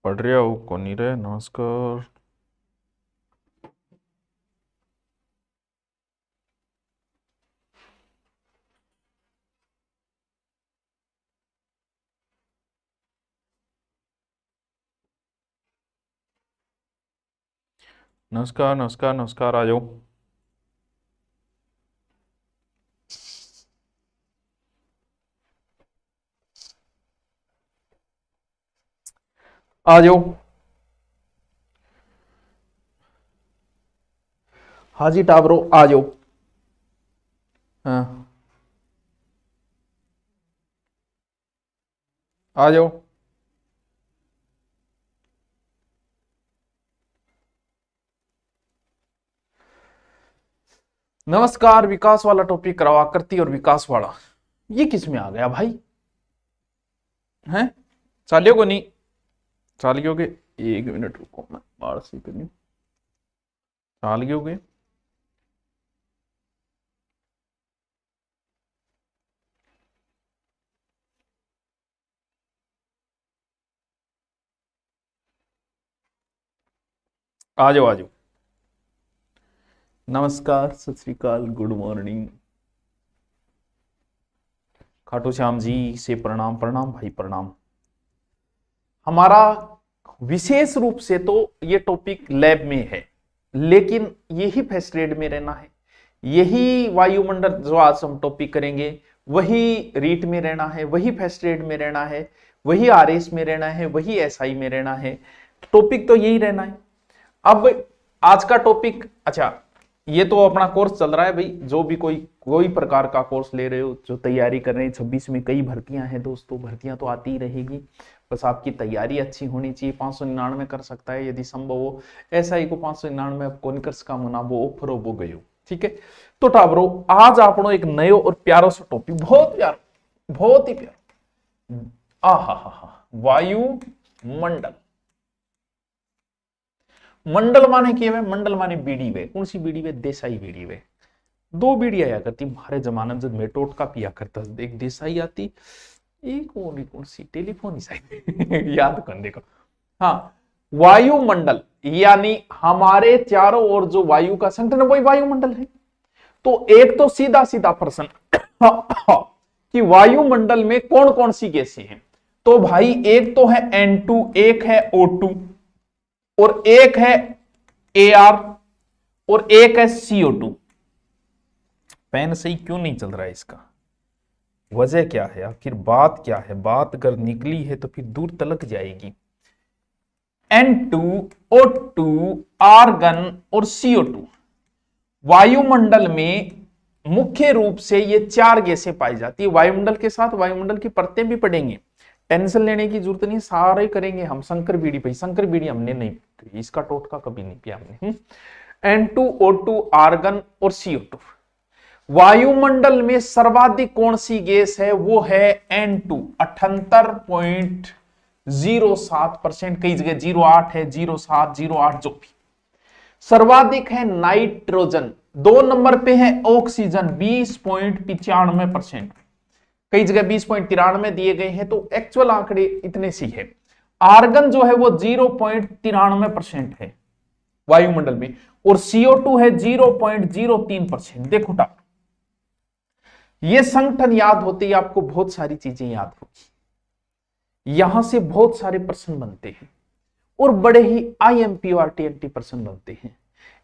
पढ़ रहा हूँ कोनी रे। नमस्कार। नमस्कार नमस्कार नमस्कार, आ जाओ। आ जाओ। हाँ जी टाबरो, आ जाओ। हाँ, आ जाओ। नमस्कार। विकास वाला टॉपिक कराओ, आकृति और विकास वाला। ये किस में आ गया भाई? हैं? चालियो को नहीं? चालियो के? एक मिनट रुको, मैं बाहर से करी। चालियो के? आ जाओ आ जाओ। नमस्कार, सत श्री अकाल, गुड मॉर्निंग। खाटू श्याम जी से प्रणाम। प्रणाम भाई, प्रणाम। हमारा विशेष रूप से तो ये टॉपिक लैब में है, लेकिन यही फर्स्ट ग्रेड में रहना है। यही वायुमंडल जो आज हम टॉपिक करेंगे, वही रीट में रहना है, वही फर्स्ट ग्रेड में रहना है, वही आरएस में रहना है, वही एसआई में रहना है। टॉपिक तो यही रहना है। अब आज का टॉपिक, अच्छा, ये तो अपना कोर्स चल रहा है भाई। जो भी कोई प्रकार का कोर्स ले रहे हो, जो तैयारी कर रहे हैं, 26 में कई भर्तियां हैं दोस्तों। भर्तियां तो आती ही रहेगी, बस आपकी तैयारी अच्छी होनी चाहिए। 599 कर सकता है यदि संभव हो। एसआई को 599 कोनिकर्स का मुना वो ऑफर हो वो गयो। ठीक है, तो टाबरो आज आपनो एक नयो और प्यारो सा टॉपिक, बहुत प्यारो, बहुत ही प्यारो। आ हा हा हा, वायुमंडल। मंडल माने क्या है? मंडल माने बीड़ी वे। कौन सी बीड़ी वे? देसाई बीड़ी वे। दो बीड़ी आया करती हमारे जमाने में, जब मैं टोटका पिया करता, एक देसाई आती, एक कौन सी टेलीफोन ही शायद याद कर देखो। हाँ, वायुमंडल यानी हमारे चारों ओर जो वायु का संगठन है, वही वायुमंडल है। तो एक तो सीधा सीधा प्रश्न कि वायुमंडल में कौन कौन सी गैसें हैं? तो भाई एक तो है N2, एक है O2, और एक है AR, और एक है CO2। पेन सही क्यों नहीं चल रहा है इसका? वजह क्या है आखिर? बात क्या है? बात अगर निकली है तो फिर दूर तलक जाएगी। N2, O2, आर्गन और CO2 वायुमंडल में मुख्य रूप से ये चार गैसें पाई जाती है। वायुमंडल के साथ वायुमंडल की परतें भी पढ़ेंगे, टेंशन लेने की जरूरत नहीं, सारे करेंगे हम। शंकर बीड़ी भाई, शंकर बीड़ी हमने नहीं पी, इसका टोटका कभी नहीं पिया हमने। N2, O2, आर्गन और CO2। वायुमंडल में सर्वाधिक कौन सी गैस है? वो है N2, 78.07%। कई जगह 08 है, 07, 08 जो भी। सर्वाधिक है नाइट्रोजन, दो नंबर पे है ऑक्सीजन, 20.95%। कई जगह 20.93 दिए गए हैं, तो एक्चुअल आंकड़े इतने सी है। आर्गन जो है वो 0.93% है वायुमंडल में, और CO2 है 0.03%। देखो टा, ये संगठन याद होते ही आपको बहुत सारी चीजें याद होगी। यहां से बहुत सारे प्रश्न बनते हैं, और बड़े ही IMP और TNT प्रश्न बनते हैं।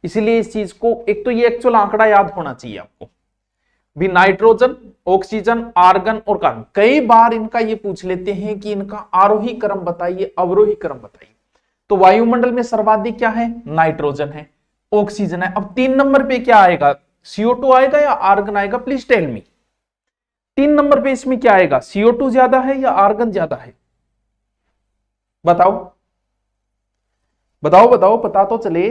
इसलिए इस चीज को, एक तो ये एक्चुअल आंकड़ा याद होना चाहिए आपको भी। नाइट्रोजन, ऑक्सीजन, आर्गन और कार्बन। कई बार इनका ये पूछ लेते हैं कि इनका आरोही क्रम बताइए, अवरोही क्रम बताइए। तो वायुमंडल में सर्वाधिक क्या है? नाइट्रोजन है, ऑक्सीजन है। अब 3 नंबर पे क्या आएगा? CO2 आएगा या आर्गन आएगा? Please tell me. 3 नंबर पे इसमें क्या आएगा? CO2 ज्यादा है या आर्गन ज्यादा है? बताओ बताओ बताओ, पता तो चले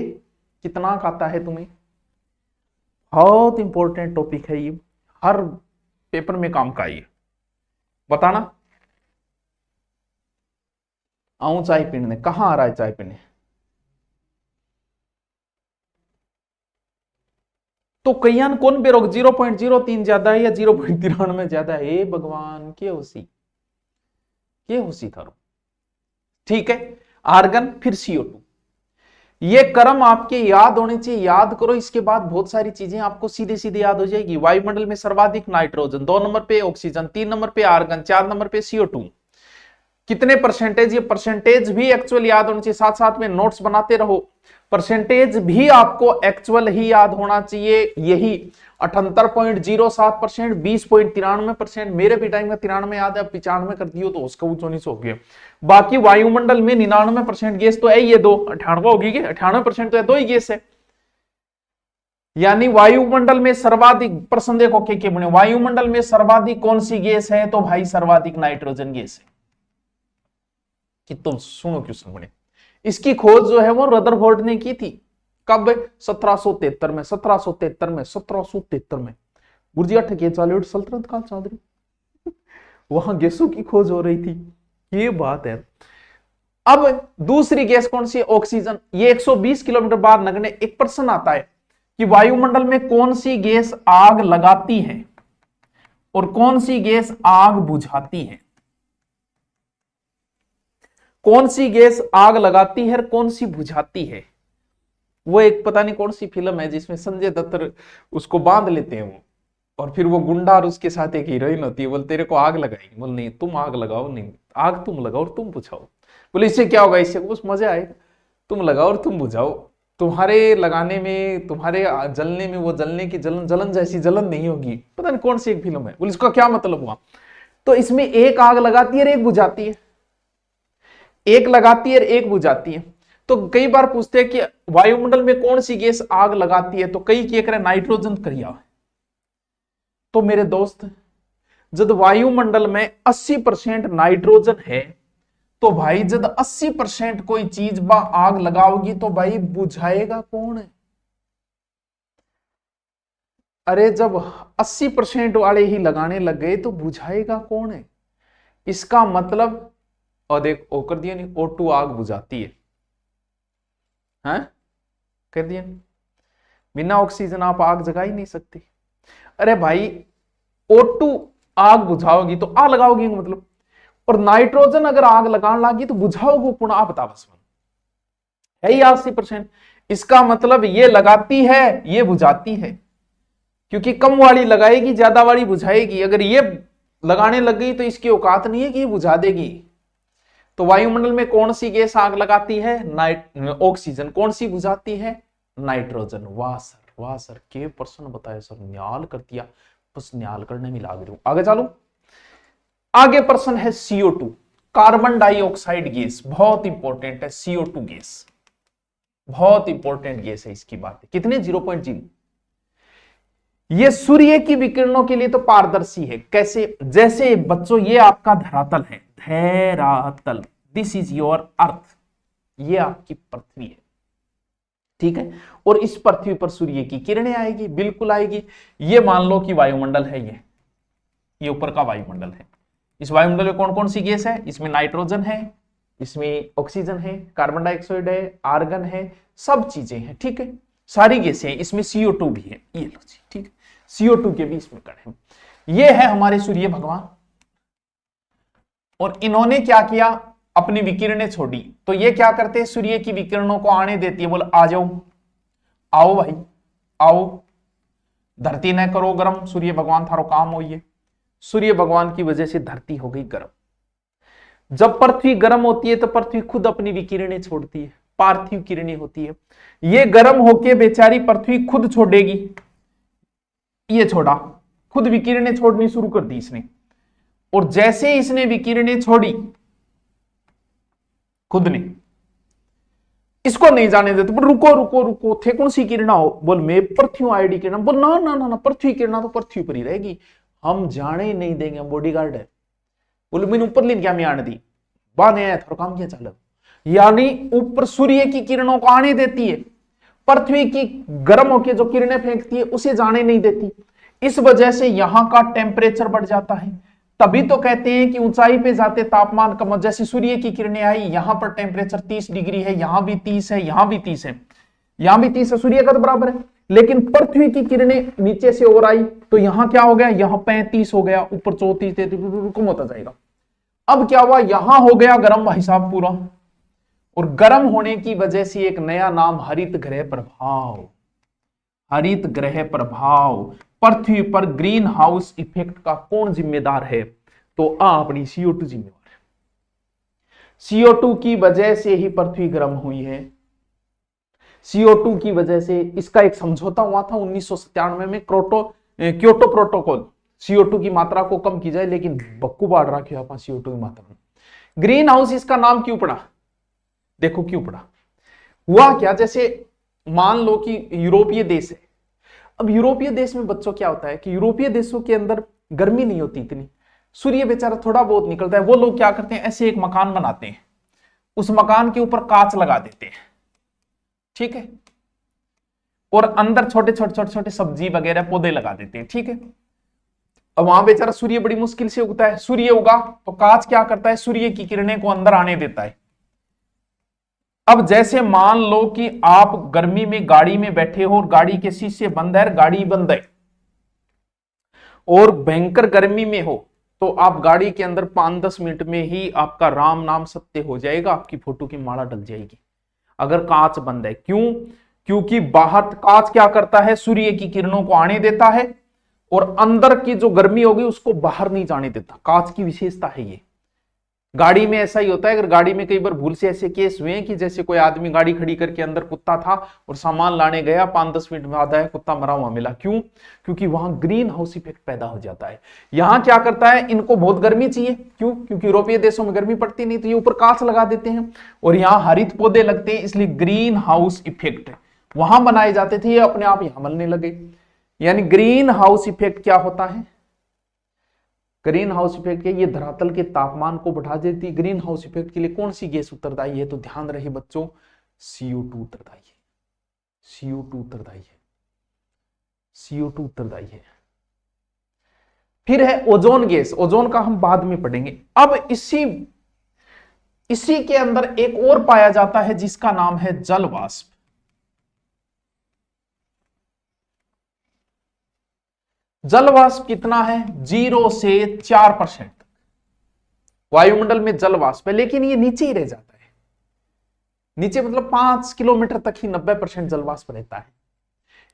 कितना आता है तुम्हें। बहुत इंपॉर्टेंट टॉपिक है ये, हर पेपर में काम का ये। बताना। आऊं चाय पीने? कहां आ रहा है चाय पीने? तो कईयान कौन बेरोग? 0.03 ज्यादा है या 0.93 ज्यादा है? भगवान के होसी, के होसी थारो। ठीक है, आर्गन फिर CO2। ये क्रम आपके याद होने चाहिए, याद करो, इसके बाद बहुत सारी चीजें आपको सीधे सीधे याद हो जाएगी। वायुमंडल में सर्वाधिक नाइट्रोजन, 2 नंबर पे ऑक्सीजन, 3 नंबर पे आर्गन, 4 नंबर पे CO2। कितने परसेंटेज, ये परसेंटेज भी एक्चुअल याद होना चाहिए, साथ साथ में नोट्स बनाते रहो। परसेंटेज भी आपको एक्चुअल ही याद होना चाहिए, यही 78.07%, 20.93%। मेरे भी टाइम में 93 याद है, 95 कर दियो तो उसका ऊंचो नीचे हो गया। बाकी वायुमंडल में 99% गैस तो है, ये दो 98 होगी, 98% तो है, दो ही गैस है। यानी वायुमंडल में सर्वाधिक प्रश्न देखो के बने, वायुमंडल में सर्वाधिक कौन सी गैस है, तो भाई सर्वाधिक नाइट्रोजन गैस है। कि तुम सुनो क्वेश्चन बने, इसकी खोज जो है वो रदरफोर्ड ने की थी, कब? 1773 में, 1773 में, 1773 में। गुरजिया ठके चालू सल्तनत काल चल रही, वहां गैसों की खोज हो रही थी, ये बात है। अब दूसरी गैस कौन सी है? ऑक्सीजन। ये 120 किलोमीटर बाद नगने एक प्रश्न आता है कि वायुमंडल में कौन सी गैस आग लगाती है और कौन सी गैस आग बुझाती है। कौन सी गैस आग लगाती है और कौन सी बुझाती है। वो एक पता नहीं कौन सी फिल्म है जिसमें संजय दत्त उसको बांध लेते हैं वो, और फिर वो गुंडा और उसके साथ एक हीरोइन होती है, बोल तेरे को आग लगाएगी, बोल नहीं तुम आग लगाओ, नहीं आग तुम लगाओ और तुम बुझाओ। बोले इससे क्या होगा? इससे बस मजा आएगा, तुम लगाओ और तुम बुझाओ, तुम्हारे लगाने में, तुम्हारे जलने में वो जलने की जलन जैसी जलन नहीं होगी। पता नहीं कौन सी एक फिल्म है। बोले इसका क्या मतलब हुआ? तो इसमें एक आग लगाती है और एक बुझाती है, एक लगाती है और एक बुझाती है। तो कई बार पूछते हैं कि वायुमंडल में कौन सी गैस आग लगाती है, तो कई क्या करें नाइट्रोजन करिया। तो मेरे दोस्त जब वायुमंडल में 80% नाइट्रोजन है, तो भाई जब 80% कोई चीज बा आग लगाओगी तो भाई बुझाएगा कौन है? अरे जब 80% वाले ही लगाने लग गए तो बुझाएगा कौन है? इसका मतलब, और देख ओ कर दिया नहीं, O2 आग बुझाती है, हैं? कर दिया नहीं, बिना ऑक्सीजन आप आग जगा ही नहीं सकते। अरे भाई O2 आग बुझाओगी तो आ लगाओगी मतलब, और नाइट्रोजन अगर आग लगाने लगी तो बुझाओगे पुनः आप बता, बस है ही 80%। इसका मतलब ये लगाती है ये बुझाती है, क्योंकि कम वाली लगाएगी ज्यादा वाली बुझाएगी। अगर ये लगाने लग गई तो इसकी औकात नहीं है कि ये बुझा देगी। तो वायुमंडल में कौन सी गैस आग लगाती है? ऑक्सीजन। कौन सी बुझाती है? नाइट्रोजन। वाह सर के प्रश्न बताए सर, न्याल कर दिया, बस न्याल करने में लाग रही हूं। आगे चलो, आगे प्रश्न है CO2, कार्बन डाइऑक्साइड गैस, बहुत इंपॉर्टेंट है। CO2 गैस बहुत इंपॉर्टेंट गैस है, इसकी बात है। कितने? 0.0। ये सूर्य की विकिरणों के लिए तो पारदर्शी है। कैसे? जैसे बच्चों ये आपका धरातल है, धरातल, दिस इज योर अर्थ, ये आपकी पृथ्वी है, ठीक है। और इस पृथ्वी पर सूर्य की किरणें आएगी, बिल्कुल आएगी। ये मान लो कि वायुमंडल है, ये ऊपर का वायुमंडल है। इस वायुमंडल में कौन कौन सी गैस है? इसमें नाइट्रोजन है, इसमें ऑक्सीजन है, कार्बन डाइऑक्साइड है, आर्गन है, सब चीजें हैं, ठीक है, सारी गैसें हैं। इसमें CO2 भी है, ये लो जी, ठीक है, CO2 के भी इसमें कण है। ये है हमारे सूर्य भगवान, और इन्होंने क्या किया? अपनी विकिरणें छोड़ी। तो ये क्या करते हैं? सूर्य की विकिरणों को आने देती है, बोल आ जाओ, आओ भाई आओ, धरती न करो गर्म, सूर्य भगवान थारो काम हो। ये सूर्य भगवान की वजह से धरती हो गई गर्म। जब पृथ्वी गर्म होती है तो पृथ्वी खुद अपनी विकिरणें छोड़ती है, पार्थिव किरणें होती है। ये गर्म होके बेचारी पृथ्वी खुद छोड़ेगी, ये छोड़ा, खुद विकिरणें छोड़नी शुरू कर दी इसने। और जैसे इसने विकिरणें छोड़ी खुद ने, इसको नहीं जाने देते, बोल रुको रुको रुको, थे कौन सी किरणा हो? बोल मैं पृथ्वी आईडी किरण। बोल ना ना ना ना, पृथ्वी किरणा तो पृथ्वी पर ही रहेगी, हम जाने ही नहीं देंगे, बॉडीगार्ड है। बोले मैंने ऊपर लीन क्या मैं आने दी, बाने आया थोड़ा काम किया चलो। यानी ऊपर सूर्य की किरणों को आने देती है, पृथ्वी की गर्म होकर जो किरणें फेंकती है उसे जाने नहीं देती। इस वजह से यहां का टेम्परेचर बढ़ जाता है। तभी तो कहते हैं कि ऊंचाई पे जाते तापमान कम। जैसे सूर्य की किरणें आई, यहां पर टेम्परेचर 30 डिग्री है, यहां भी 30 है, यहां भी 30 है, यहां भी 30 है, सूर्य का तो बराबर है। लेकिन पृथ्वी की किरणें नीचे से और आई तो यहां क्या हो गया? यहां 35 हो गया, ऊपर 34, 33 कम होता जाएगा। अब क्या हुआ? यहां हो गया गर्म भाई साहब पूरा, और गर्म होने की वजह से एक नया नाम हरित ग्रह प्रभाव, हरित ग्रह प्रभाव। पृथ्वी पर ग्रीन हाउस इफेक्ट का कौन जिम्मेदार है? तो अपनी CO2 जिम्मेदार है। CO2 की वजह से ही पृथ्वी गर्म हुई है। CO2 की वजह से इसका एक समझौता हुआ था 1997 में क्योटो प्रोटोकॉल। CO2 की मात्रा को कम की जाए, लेकिन बक्कू बाढ़ रखा है CO2 की मात्रा में। ग्रीन हाउस इसका नाम क्यों पड़ा? देखो क्यों पड़ा। हुआ क्या, जैसे मान लो कि यूरोपीय देश है। अब यूरोपीय देश में बच्चों क्या होता है कि यूरोपीय देशों के अंदर गर्मी नहीं होती इतनी, सूर्य बेचारा थोड़ा बहुत निकलता है। वो लोग क्या करते हैं, ऐसे एक मकान बनाते हैं, उस मकान के ऊपर कांच लगा देते हैं, ठीक है, और अंदर छोटे छोटे छोटे छोटे सब्जी वगैरह पौधे लगा देते हैं, ठीक है। अब वहां बेचारा सूर्य बड़ी मुश्किल से उगता है। सूर्य उगा तो कांच क्या करता है, सूर्य की किरणें को अंदर आने देता है। अब जैसे मान लो कि आप गर्मी में गाड़ी में बैठे हो और गाड़ी के शीशे बंद है, गाड़ी बंद है, और भयंकर गर्मी में हो, तो आप गाड़ी के अंदर 5-10 मिनट में ही आपका राम नाम सत्य हो जाएगा, आपकी फोटो की माला डल जाएगी, अगर कांच बंद है। क्यों? क्योंकि बाहर कांच क्या करता है, सूर्य की किरणों को आने देता है और अंदर की जो गर्मी होगी उसको बाहर नहीं जाने देता। कांच की विशेषता है ये। गाड़ी में ऐसा ही होता है। अगर गाड़ी में कई बार भूल से ऐसे केस हुए हैं कि जैसे कोई आदमी गाड़ी खड़ी करके अंदर कुत्ता था और सामान लाने गया, 5-10 मिनट बाद आया, कुत्ता मरा हुआ मिला। क्यों? क्योंकि वहां ग्रीन हाउस इफेक्ट पैदा हो जाता है। यहां क्या करता है, इनको बहुत गर्मी चाहिए। क्यों? क्योंकि यूरोपीय देशों में गर्मी पड़ती नहीं, तो ये ऊपर कांच लगा देते हैं और यहाँ हरित पौधे लगते हैं, इसलिए ग्रीन हाउस इफेक्ट वहां बनाए जाते थे, ये अपने आप यहां बनने लगे। यानी ग्रीन हाउस इफेक्ट क्या होता है? ग्रीन हाउस इफेक्ट के ये धरातल के तापमान को बढ़ा देती है। ग्रीन हाउस इफेक्ट के लिए कौन सी गैस उत्तरदायी है? तो ध्यान रहे बच्चों, CO2 उत्तरदायी है। CO2 उत्तरदायी है। CO2 उत्तरदायी है। फिर है ओजोन गैस। ओजोन का हम बाद में पढ़ेंगे। अब इसी के अंदर एक और पाया जाता है जिसका नाम है जल वाष्प। जल वाष्प कितना है? 0 से 4% तक वायुमंडल में जल वाष्प है, लेकिन ये नीचे ही रह जाता है। नीचे मतलब 5 किलोमीटर तक ही 90% जल वाष्प रहता है।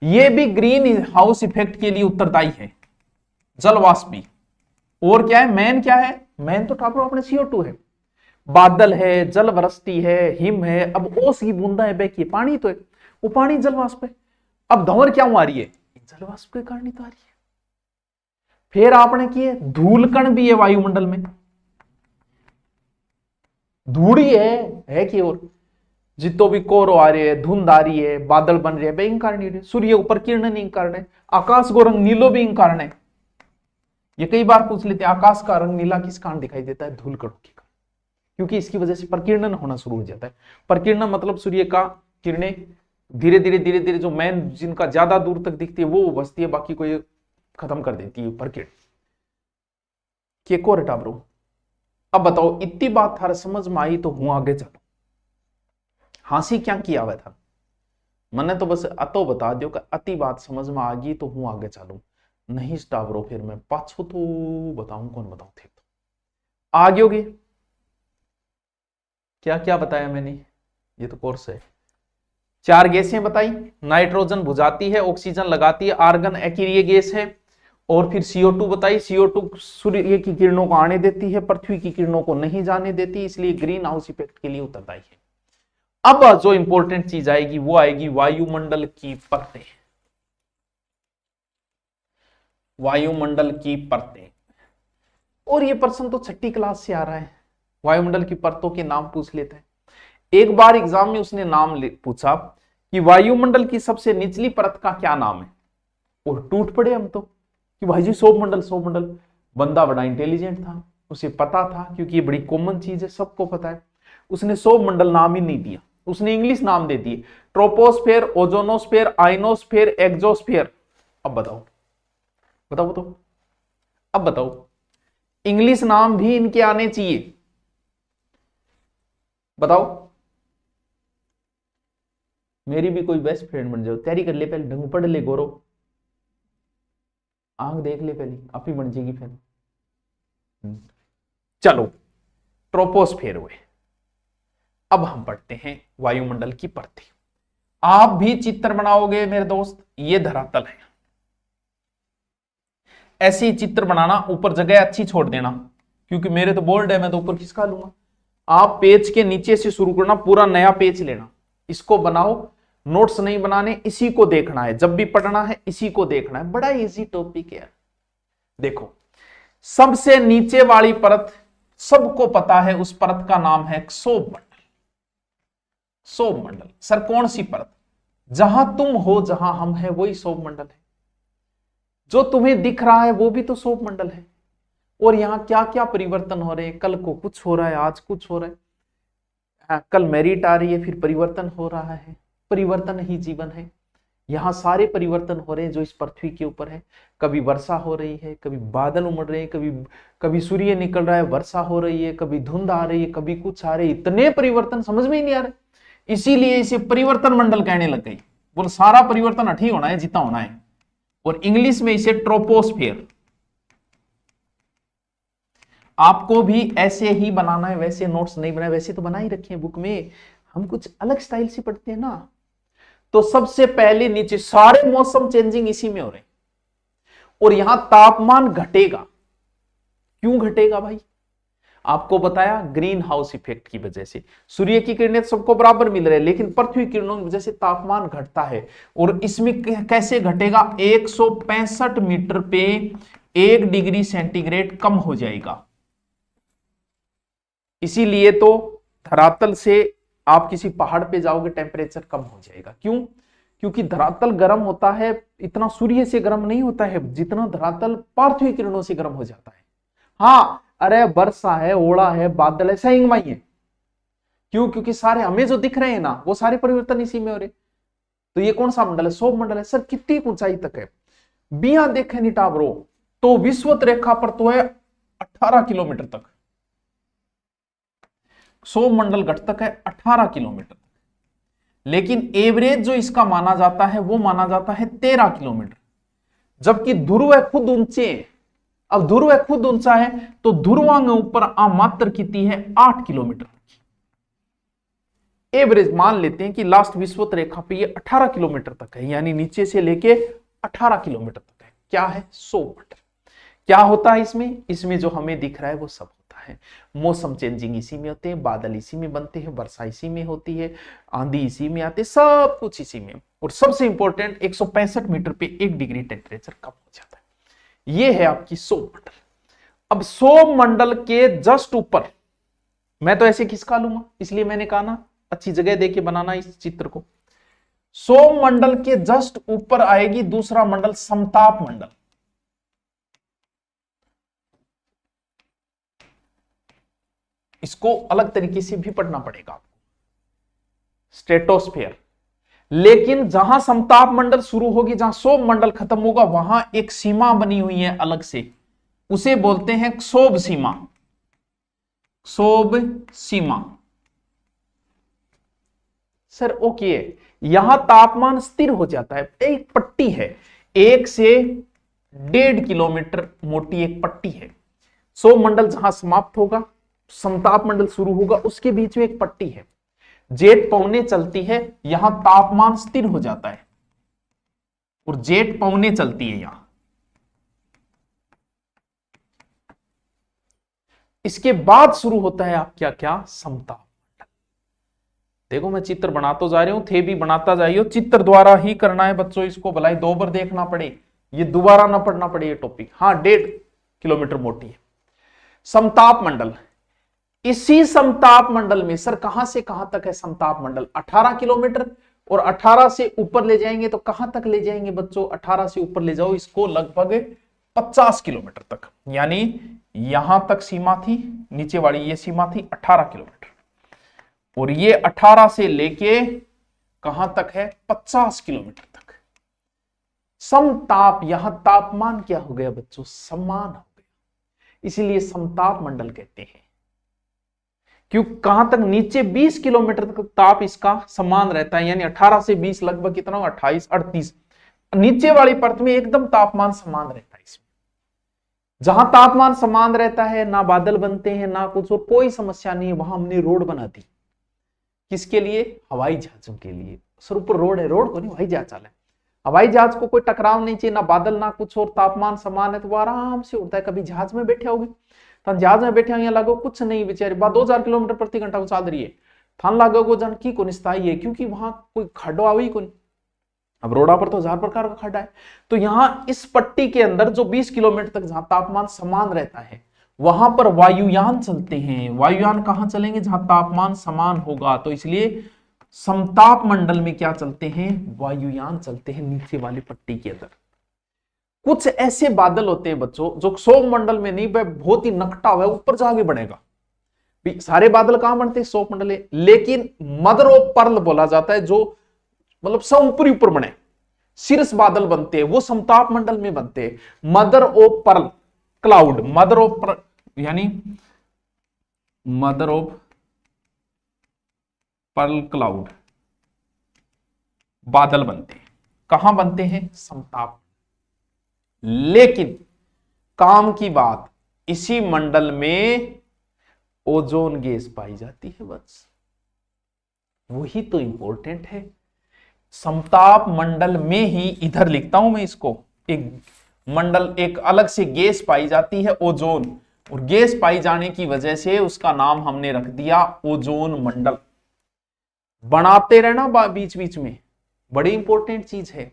ये भी ग्रीन हाउस इफेक्ट के लिए उत्तरदायी है, जल वाष्प भी। और क्या है? मेन क्या है? मेन तो ठाकुर अपने CO2 है। बादल है, जल वृष्टि है, हिम है, अब ओस की बूंदा है, बहकी पानी तो है, वो पानी जल वाष्प है। अब धंवर क्या आ रही है? जल वाष्प के कारण ही तो आ रही है। फिर आपने किए धूल कण भी है वायुमंडल में। धूड़ी है कि और जितो भी कोहरो आ रही है, धुंध आ रही है, बादल बन रहे हैं, इन कारण ही सूर्य ऊपर किरण नहीं कारण है। आकाश को रंग नीलो भी इन कारण है। ये कई बार पूछ लेते हैं आकाश का रंग नीला किस कारण दिखाई देता है? धूल कणों के कारण, क्योंकि इसकी वजह से प्रकीर्णन होना शुरू हो जाता है। प्रकीर्णन मतलब सूर्य का किरणें धीरे धीरे जो मैन जिनका ज्यादा दूर तक दिखती है वो बचती है, बाकी को ये खत्म कर देती है प्रकीर्ण के को टाबरो। अब बताओ, इतनी बात थारा समझ में आई तो हूं आगे चलो। हांसी क्या किया हुआ था? मैंने तो बस अतो बता दियो कि अति बात समझ में आ गई तो हूं आगे चलू, नहीं टाबरो फिर मैं पाछो तो बताऊं, कौन बताऊं थे तो आगे होगी। क्या क्या बताया मैंने? ये तो कोर्स है। 4 गैसें बताई, नाइट्रोजन बुझाती है, ऑक्सीजन लगाती है, आर्गन अकेरिय गैस है, और फिर CO2 बताई। CO2 सूर्य की किरणों को आने देती है, पृथ्वी की किरणों को नहीं जाने देती, इसलिए ग्रीन हाउस इफेक्ट के लिए उत्तरदायी है। अब जो इंपॉर्टेंट चीज आएगी वो आएगी वायुमंडल की परतें। वायुमंडल की परतें, और ये प्रश्न तो 6ठी क्लास से आ रहा है। वायुमंडल की परतों के नाम पूछ लेते हैं। एक बार एग्जाम में उसने नाम पूछा कि वायुमंडल की सबसे निचली परत का क्या नाम है, और टूट पड़े हम तो कि भाई जी सौरमंडल। बंदा बड़ा इंटेलिजेंट था, उसे पता था, क्योंकि ये बड़ी कॉमन चीज है, सबको पता है। उसने सौरमंडल नाम ही नहीं दिया, उसने इंग्लिश नाम दे दिए, ट्रोपोस्फेयर, ओजोनोस्फेयर, आइनोस्फेयर, एक्सोस्फेयर। अब बताओ, अब बताओ, इंग्लिश नाम भी इनके आने चाहिए। बताओ, मेरी भी कोई बेस्ट फ्रेंड बन जाओ, तैयारी कर ले पहले, ढंग पढ़ ले गोरो, आंख देख ले पहले, आप ही बन जाएगी फिर। चलो, ट्रोपोस्फेयर हुए। अब हम पढ़ते हैं वायुमंडल की परतें। आप भी चित्र बनाओगे मेरे दोस्त, ये धरातल है, ऐसे ही चित्र बनाना, ऊपर जगह अच्छी छोड़ देना, क्योंकि मेरे तो बोल्ड है, मैं तो ऊपर खिसका लूंगा। आप पेज के नीचे से शुरू करना, पूरा नया पेज लेना, इसको बनाओ, नोट्स नहीं बनाने, इसी को देखना है, जब भी पढ़ना है इसी को देखना है, बड़ा इजी टॉपिक है। देखो, सबसे नीचे वाली परत सबको पता है, उस परत का नाम है क्षोभ मंडल। क्षोभ मंडल सर कौन सी परत? जहां तुम हो, जहां हम है, वही क्षोभ मंडल है। जो तुम्हें दिख रहा है वो भी तो क्षोभ मंडल है। और यहां क्या क्या परिवर्तन हो रहे हैं, कल को कुछ हो रहा है, आज कुछ हो रहा है, कल मेरिट आ रही है, फिर परिवर्तन हो रहा है, परिवर्तन ही जीवन है। यहाँ सारे परिवर्तन हो रहे हैं जो इस पृथ्वी के ऊपर है। कभी वर्षा हो रही है, कभी बादल उमड़ रहे हैं, कभी सूर्य निकल रहा है, वर्षा हो रही है, कभी धुंध आ रही है, कभी कुछ आ रही है, इतने परिवर्तन समझ में ही नहीं आ रहे, इसीलिए इसे परिवर्तन मंडल कहने लग गई। बोल सारा परिवर्तन अठी होना है जितना होना है, और इंग्लिश में इसे ट्रोपोस्फियर। आपको भी ऐसे ही बनाना है, वैसे नोट्स नहीं बनाए, वैसे तो बना ही रखे हैं बुक में, हम कुछ अलग स्टाइल से पढ़ते हैं ना। तो सबसे पहले नीचे सारे मौसम चेंजिंग इसी में हो रहे हैं, और यहां तापमान घटेगा। क्यों घटेगा भाई? आपको बताया ग्रीन हाउस इफेक्ट की वजह से। सूर्य की किरणें सबको बराबर मिल रहे हैं, लेकिन पृथ्वी किरणों की वजह से तापमान घटता है। और इसमें कैसे घटेगा? 165 मीटर पे 1 डिग्री सेंटीग्रेड कम हो जाएगा। इसीलिए तो धरातल से आप किसी पहाड़ पे जाओगे, टेम्परेचर कम हो जाएगा। क्यों? क्योंकि धरातल गर्म होता है, इतना सूर्य से गर्म नहीं होता है जितना धरातल पार्थिव किरणों से गर्म हो जाता है। हाँ, अरे वर्षा है, ओला है, बादल है, सही है। क्यों? क्योंकि सारे हमें जो दिख रहे हैं ना, वो सारे परिवर्तन इसी में हो रहे। तो ये कौन सा मंडल है? क्षोभ मंडल है। सर कितनी ऊंचाई तक है? बिना देखे नहीं टाबरो तो विषुवत रेखा पर तो है 18 किलोमीटर तक। क्षोभ मंडल घट तक है 18 किलोमीटर, लेकिन एवरेज जो इसका माना जाता है वो माना जाता है 13 किलोमीटर, जबकि ध्रुव खुद ऊंचे हैं। अब ध्रुव खुद ऊंचा है तो ध्रुवांग ऊपर मात्र कितनी है? 8 किलोमीटर। एवरेज मान लेते हैं कि लास्ट विषुवत रेखा पे ये 18 किलोमीटर तक है, यानी नीचे से लेके 18 किलोमीटर तक है। क्या है? क्षोभ मंडल। क्या होता है इसमें? इसमें जो हमें दिख रहा है वो सब होता है। मौसम चेंजिंग इसी में होते हैं, बादल इसी में बनते हैं, वर्षा इसी में होती है, आंधी इसी में आते, सब कुछ इसी में। और सबसे इंपॉर्टेंट 165 मीटर पे 1 डिग्री टेम्परेचर कम हो जाता है। ये है आपकी क्षोभ मंडल। अब क्षोभ मंडल के जस्ट ऊपर, मैं तो ऐसे खिसका लूंगा, इसलिए मैंने कहा ना अच्छी जगह देके बनाना इस चित्र को। क्षोभ मंडल के जस्ट ऊपर आएगी दूसरा मंडल, समताप मंडल। इसको अलग तरीके से भी पढ़ना पड़ेगा आपको, स्ट्रेटोस्फेयर। लेकिन जहां समताप मंडल शुरू होगी, जहां क्षोभ मंडल खत्म होगा, वहां एक सीमा बनी हुई है अलग से, उसे बोलते हैं क्षोभ सीमा। क्षोभ सीमा। सर ओके, यहां तापमान स्थिर हो जाता है। एक पट्टी है, 1 से 1.5 किलोमीटर मोटी एक पट्टी है। क्षोभ मंडल जहां समाप्त होगा, समताप मंडल शुरू होगा, उसके बीच में एक पट्टी है, जेट पौने चलती है, यहां तापमान स्थिर हो जाता है, और जेट पौने चलती है यहां। इसके बाद शुरू होता है आप क्या समताप मंडल। देखो मैं चित्र बनाता जा रहा हूं, थे भी बनाता जाइए, चित्र द्वारा ही करना है बच्चों, इसको भलाई 2 बार देखना पड़े, ये दोबारा ना पढ़ना पड़े ये टॉपिक। हाँ, 1.5 किलोमीटर मोटी है समताप मंडल। इसी समताप मंडल में सर कहां से कहां तक है समताप मंडल? 18 किलोमीटर, और 18 से ऊपर ले जाएंगे तो कहां तक ले जाएंगे बच्चों? 18 से ऊपर ले जाओ इसको लगभग 50 किलोमीटर तक, यानी यहां तक सीमा थी, नीचे वाली ये सीमा थी 18 किलोमीटर, और ये 18 से लेके कहां तक है? 50 किलोमीटर तक। समताप, यहां तापमान क्या हो गया बच्चों? समान हो गया, इसीलिए समताप मंडल कहते हैं। क्यों? कहां तक? नीचे 20 किलोमीटर तक ताप इसका समान रहता है, यानी 18 से 20 लगभग कितना? 28, 38। नीचे वाली परत में एकदम तापमान समान रहता है। इसमें जहां तापमान समान रहता है, ना बादल बनते हैं ना कुछ, और कोई समस्या नहीं है, वहां हमने रोड बना दी। किसके लिए? हवाई जहाजों के लिए। सर ऊपर रोड है, रोड को नहीं, हवाई जहाज चला है। हवाई जहाज को कोई टकराव नहीं चाहिए, ना बादल ना कुछ, और तापमान समान है तो वो आराम से उड़ता है। कभी जहाज में बैठे होगे, थान जहाज में बैठे यहाँ लगो कुछ नहीं बेचारी बात 2000 किलोमीटर प्रति घंटा को चल रही है, थान लागो जन की को स्थायी है, क्योंकि वहां कोई खड्डो आई को नहीं। अब रोडा पर तो 1000 प्रकार का खड्डा है। तो यहां इस पट्टी के अंदर जो 20 किलोमीटर तक जहां तापमान समान रहता है, वहां पर वायुयान चलते हैं। वायुयान कहां चलेंगे? जहां तापमान समान होगा। तो इसलिए समताप मंडल में क्या चलते हैं? वायुयान चलते हैं, नीचे वाली पट्टी के अंदर। कुछ ऐसे बादल होते हैं बच्चों जो सौर मंडल में नहीं, वह बहुत ही नकटा हुआ ऊपर जाके बढ़ेगा। सारे बादल कहां बनते हैं? सौर मंडल है। लेकिन मदर ऑफ पर्ल बोला जाता है, जो मतलब सब ऊपर ऊपर बने शीर्ष बादल बनते हैं, वो समताप मंडल में बनते हैं। Mother of pearl cloud, mother of pearl यानी मदर ऑफ पर्ल क्लाउड बादल बनते हैं। कहां बनते हैं? समताप। लेकिन काम की बात, इसी मंडल में ओजोन गैस पाई जाती है, बस वही तो इंपॉर्टेंट है। समताप मंडल में ही, इधर लिखता हूं मैं इसको, एक मंडल, एक अलग से गैस पाई जाती है ओजोन, और गैस पाई जाने की वजह से उसका नाम हमने रख दिया ओजोन मंडल। बनाते रहना बीच बीच में, बड़ी इंपॉर्टेंट चीज है।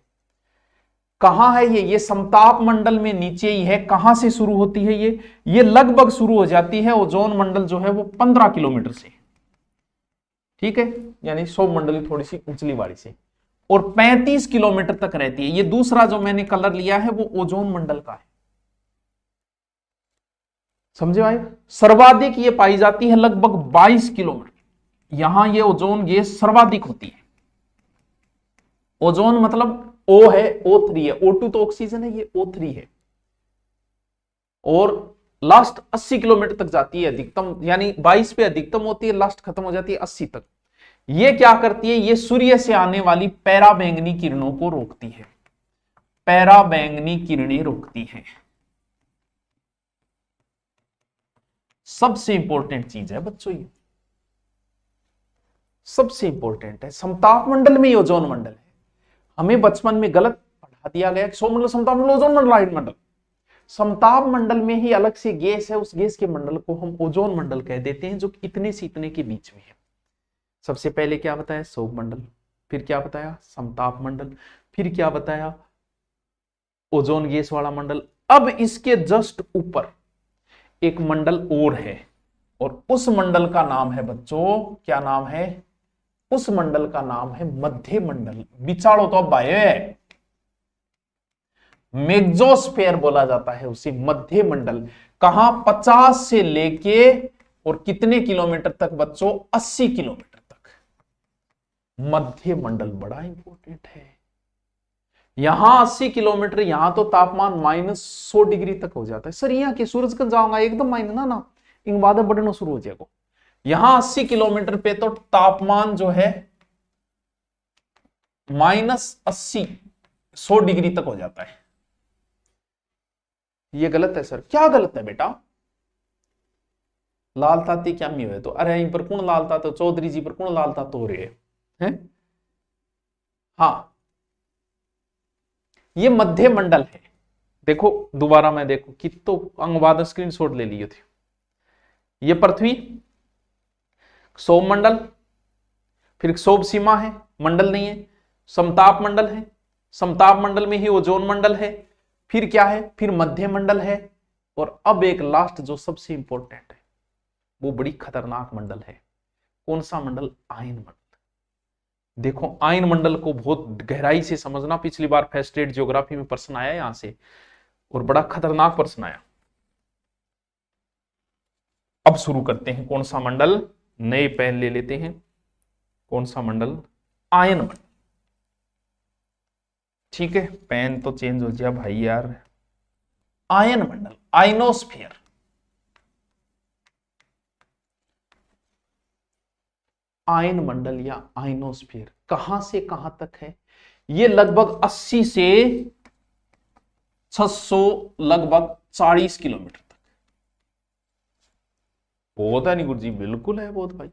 कहां है ये समताप मंडल में नीचे ही है। कहां से शुरू होती है ये लगभग शुरू हो जाती है ओजोन मंडल जो है वो 15 किलोमीटर से, ठीक है, यानी सौर मंडल थोड़ी सी उंचली वाली से, और 35 किलोमीटर तक रहती है। ये दूसरा जो मैंने कलर लिया है वो ओजोन मंडल का है, समझे भाई। सर्वाधिक ये पाई जाती है लगभग 22 किलोमीटर, यहां ये ओजोन गैस सर्वाधिक होती है। ओजोन मतलब O है, O3 है, O2 तो ऑक्सीजन है, ये O3 है, और लास्ट 80 किलोमीटर तक जाती है अधिकतम, यानी 22 पे अधिकतम होती है, लास्ट खत्म हो जाती है 80 तक। ये क्या करती है? ये सूर्य से आने वाली पैराबैंगनी किरणों को रोकती है, पैराबैंगनी किरणें रोकती हैं। सबसे इंपॉर्टेंट चीज है बच्चों, ये सबसे इंपॉर्टेंट है। समताप मंडल में ओजोन मंडल है। हमें बचपन में गलत पढ़ा दिया गया, सौर मंडल, समताप मंडल, ओजोन मंडल, आयन मंडल। समताप मंडल में ही अलग से गैस है, उस गैस के मंडल को हम ओजोन मंडल कह देते हैं, जो इतने से इतने के बीच में है। सबसे पहले क्या बताया? सौर मंडल, फिर क्या बताया? समताप मंडल, फिर क्या बताया? ओजोन गैस वाला मंडल। अब इसके जस्ट ऊपर एक मंडल और है, और उस मंडल का नाम है बच्चों, क्या नाम है? उस मंडल का नाम है मध्य मंडल। विचारो तो अब है, मेग्जोस्फेयर बोला जाता है उसे, मध्य मंडल। कहां? 50 से लेके और कितने किलोमीटर तक बच्चों? 80 किलोमीटर तक मध्य मंडल बड़ा इंपॉर्टेंट है। यहां 80 किलोमीटर, यहां तो तापमान -100 डिग्री तक हो जाता है। सर यहाँ के सूरज कब जाऊंगा एकदम माइनस ना इन बादल बढ़ना शुरू हो जाएगा। यहां 80 किलोमीटर पे तो तापमान जो है -80 100 डिग्री तक हो जाता है। ये गलत है सर। क्या गलत है बेटा? लाल ताती क्या मी हुए तो, अरे इन पर कौन लाल था? तो चौधरी जी पर कौन लाल था तो रहे हैं। हाँ, ये मध्य मंडल है। देखो दोबारा मैं देखो कि तो अंगवाद स्क्रीनशॉट ले लिए थे। ये पृथ्वी, सौर मंडल, फिर सौर सीमा है, मंडल नहीं है, समताप मंडल है, समताप मंडल में ही ओजोन मंडल है, फिर क्या है? फिर मध्य मंडल है, और अब एक लास्ट जो सबसे इंपॉर्टेंट है, वो बड़ी खतरनाक मंडल है। कौन सा मंडल? आयन मंडल। देखो आयन मंडल को बहुत गहराई से समझना। पिछली बार फर्स्ट ग्रेड ज्योग्राफी में प्रश्न आया यहां से, और बड़ा खतरनाक प्रश्न आया। अब शुरू करते हैं। कौन सा मंडल? नए पेन ले लेते हैं। कौन सा मंडल? आयन मंडल। ठीक है, पेन तो चेंज हो गया भाई यार। आयन मंडल, आयनोस्फीयर। आयन मंडल या आयनोस्फीयर कहां से कहां तक है? ये लगभग 80 से 600 लगभग 40 किलोमीटर तक। बहुत है नहीं गुरु जी? बिल्कुल है बहुत भाई।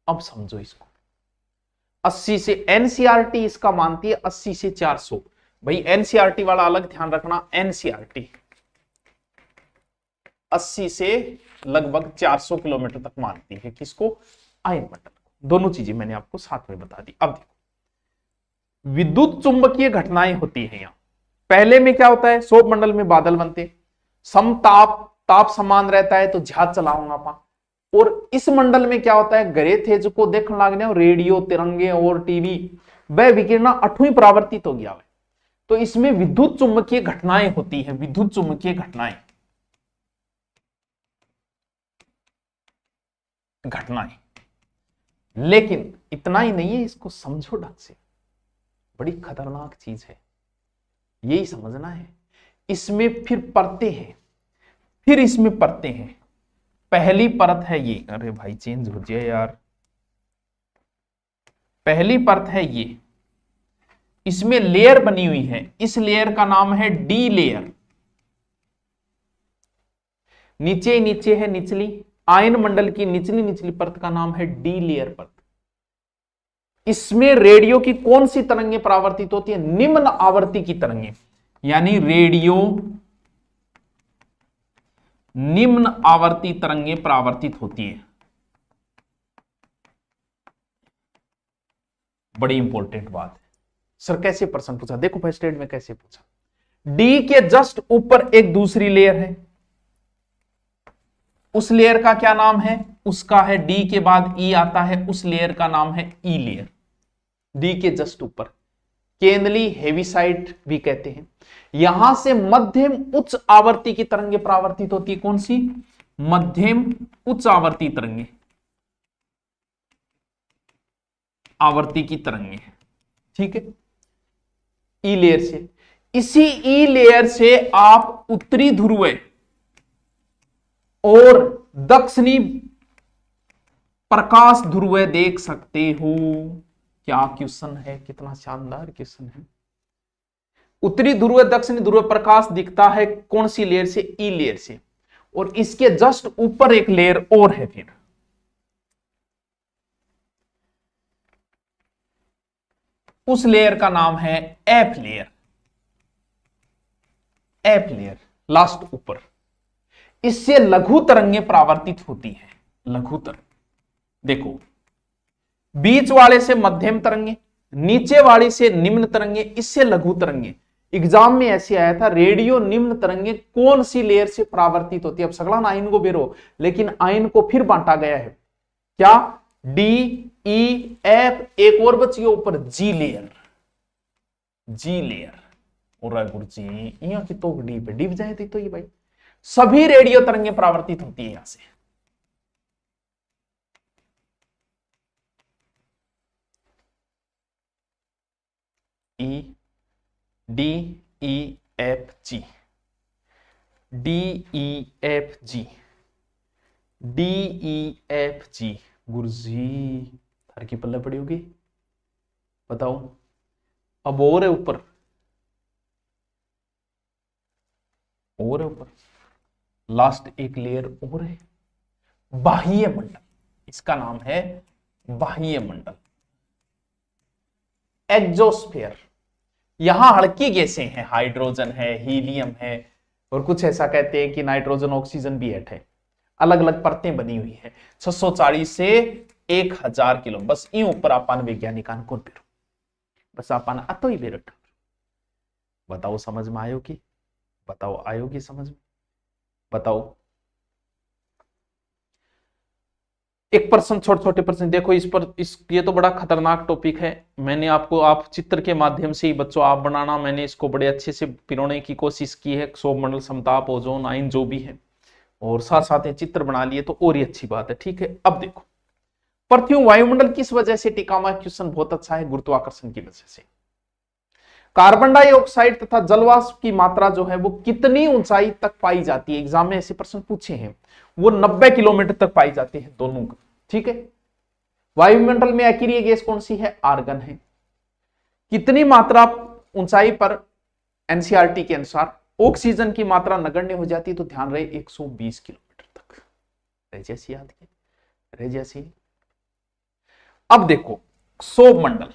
अब समझो इसको, 80 से एनसीईआरटी इसका मानती है 80 से 400। भाई एनसीईआरटी वाला अलग ध्यान रखना, एनसीईआरटी 80 से लगभग 400 किलोमीटर तक मानती है किसको, आयन मंडल को। दोनों चीजें मैंने आपको साथ में बता दी। अब देखो विद्युत चुंबकीय घटनाएं होती है। यहां पहले में क्या होता है, सौर मंडल में बादल बनते, समताप ताप समान रहता है तो जहाज चलाऊंगा पा। और इस मंडल में क्या होता है, ग्रे तेज को देखने लगने रेडियो तिरंगे और टीवी वह विकिरण 8वीं परावर्तित हो गया है। तो इसमें विद्युत चुंबकीय घटनाएं होती है, विद्युत चुंबकीय घटनाएं लेकिन इतना ही नहीं है, इसको समझो ढंग से, बड़ी खतरनाक चीज है, यही समझना है। इसमें फिर परतें हैं, फिर इसमें परतें हैं। पहली परत है ये, अरे भाई चेंज हो जाए यार, पहली परत है ये, इसमें लेयर बनी हुई है, इस लेयर का नाम है डी लेयर। नीचे नीचे है निचली आयन मंडल की निचली परत का नाम है डी लेयर परत। इसमें रेडियो की कौन सी तरंगें परावर्तित होती है, निम्न आवृत्ति की तरंगें, यानी रेडियो निम्न आवर्ती तरंगें परावर्तित होती है। बड़ी इंपॉर्टेंट बात है। सर कैसे प्रश्न पूछा, देखो फर्स्ट एड में कैसे पूछा, डी के जस्ट ऊपर एक दूसरी लेयर है, उस लेयर का क्या नाम है, उसका है डी के बाद ई आता है, उस लेयर का नाम है ई लेयर। डी के जस्ट ऊपर केंद्रीय हेविसाइड भी कहते हैं। यहां से मध्यम उच्च आवर्ती की तरंगें परावर्तित होती है, कौन सी, मध्यम उच्च आवर्ती तरंगें, आवर्ती की तरंगें, ठीक है, ई लेयर से। इसी ई लेयर से आप उत्तरी ध्रुव और दक्षिणी प्रकाश ध्रुव देख सकते हो। क्या क्वेश्चन है, कितना शानदार क्वेश्चन है। उत्तरी ध्रुव दक्षिणी ध्रुव प्रकाश दिखता है कौन सी लेयर से, ई लेयर से, और इसके जस्ट ऊपर एक लेयर और है, फिर उस लेयर का नाम है F layer, F layer last ऊपर। इससे लघु तरंगें परावर्तित होती है, लघु तरंग। देखो बीच वाले से मध्यम तरंगे, नीचे वाली से निम्न तरंगे, इससे लघु तरंगे। एग्जाम में ऐसे आया था, रेडियो निम्न तरंगे कौन सी लेयर से परावर्तित होती है। अब सगला आयन को बेरो, लेकिन आयन को फिर बांटा गया है, क्या, डी ई एफ, एक और बची ऊपर जी लेयर, जी लेयर। और गुरु जी यहाँ की तो डी पे डिप जाए थी, तो ये भाई सभी रेडियो तरंगे परावर्तित होती है यहां से। E D E F G, D E F G, D E F G. गुरुजी हर की पल्ले पड़ी होगी, बताओ। अब और है ऊपर, और है ऊपर, लास्ट एक लेयर और है, बाह्य मंडल, इसका नाम है बाह्य मंडल, एक्सोस्फीयर। यहां हल्की गैसें हैं, हाइड्रोजन है, हीलियम है, और कुछ ऐसा कहते हैं कि नाइट्रोजन ऑक्सीजन भी है, अलग अलग परतें बनी हुई है। 640 से 1000 किलो, बस इन ऊपर अपन वैज्ञानिकान को बेरो, बस अपन अतो ही बेरो। बताओ समझ में आयो कि, बताओ आयोगी समझ में, बताओ। एक प्रश्न, छोटे छोटे प्रश्न देखो इस पर, ये तो बड़ा खतरनाक टॉपिक है। मैंने आपको, आप चित्र के माध्यम से ही बच्चों आप बनाना, मैंने इसको बड़े अच्छे से पिरोने की कोशिश की है, सौर मंडल, समताप, ओजोन, आयन जो भी है, और साथ साथ चित्र बना लिए तो और ही अच्छी बात है, ठीक है। अब देखो पृथ्वी वायुमंडल किस वजह से टिका हुआ है, क्वेश्चन बहुत अच्छा है, गुरुत्वाकर्षण की वजह से। कार्बन डाइऑक्साइड तथा जलवाष्प की मात्रा जो है वो कितनी ऊंचाई तक पाई जाती है, एग्जाम में ऐसे प्रश्न पूछे हैं, वो 90 किलोमीटर तक पाई जाती है दोनों का, ठीक है। वायुमंडल में अक्रिय गैस कौन सी है, आर्गन है। कितनी मात्रा ऊंचाई पर, एनसीईआरटी के अनुसार ऑक्सीजन की मात्रा नगण्य हो जाती है, तो ध्यान रहे 120 किलोमीटर तक। रह जैसी याद की, रह जैसी अब देखो शोभ मंडल,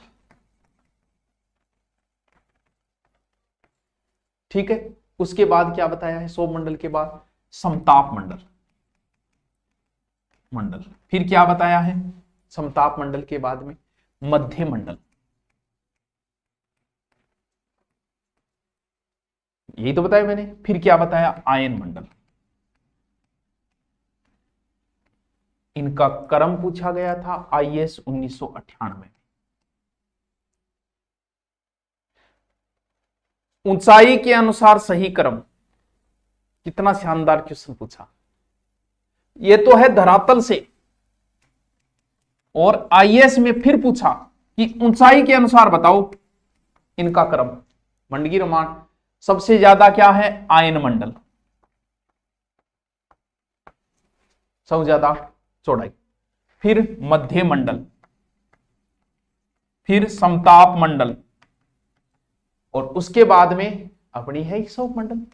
ठीक है। उसके बाद क्या बताया है शोभ मंडल के बाद? समताप मंडल, फिर क्या बताया है समताप मंडल के बाद में? मध्य मंडल, यही तो बताया मैंने। फिर क्या बताया? आयन मंडल। इनका क्रम पूछा गया था आईएएस 1998 में। ऊंचाई के अनुसार सही क्रम, कितना शानदार क्वेश्चन पूछा। ये तो है धरातल से, और आईएएस में फिर पूछा कि ऊंचाई के अनुसार बताओ इनका क्रम। मंडगी रोमांच सबसे ज्यादा क्या है? आयन मंडल, सबसे ज्यादा चौड़ाई। फिर मध्य मंडल, फिर समताप मंडल, और उसके बाद में अपनी है शोभ मंडल।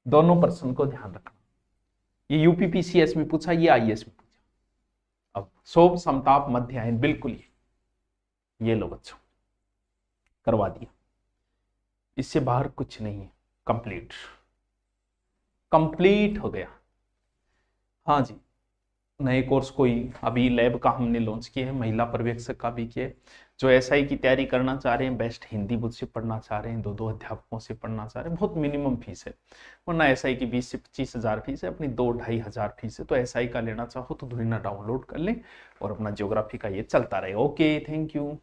दोनों प्रश्न को ध्यान रखना, ये यूपीपीसीएस में पूछा, ये आईएएस में पूछा। अब शोभ समताप मध्य आयन, बिल्कुल ये लो बच्चों, करवा दिया। इससे बाहर कुछ नहीं है, कंप्लीट हो गया। हाँ जी, नए कोर्स कोई अभी लैब का हमने लॉन्च किया है, महिला पर्यवेक्षक का भी किया है। जो एसआई की तैयारी करना चाह रहे हैं, बेस्ट हिंदी मुझसे पढ़ना चाह रहे हैं, 2-2 अध्यापकों से पढ़ना चाह रहे हैं, बहुत मिनिमम फीस है, वरना एसआई की 20 से 25 हजार फीस है, अपनी 2-2.5 हजार फीस है। तो एसआई का लेना चाहो तो धुरीना डाउनलोड कर लें और अपना ज्योग्राफी का ये चलता रहे। Okay, thank you.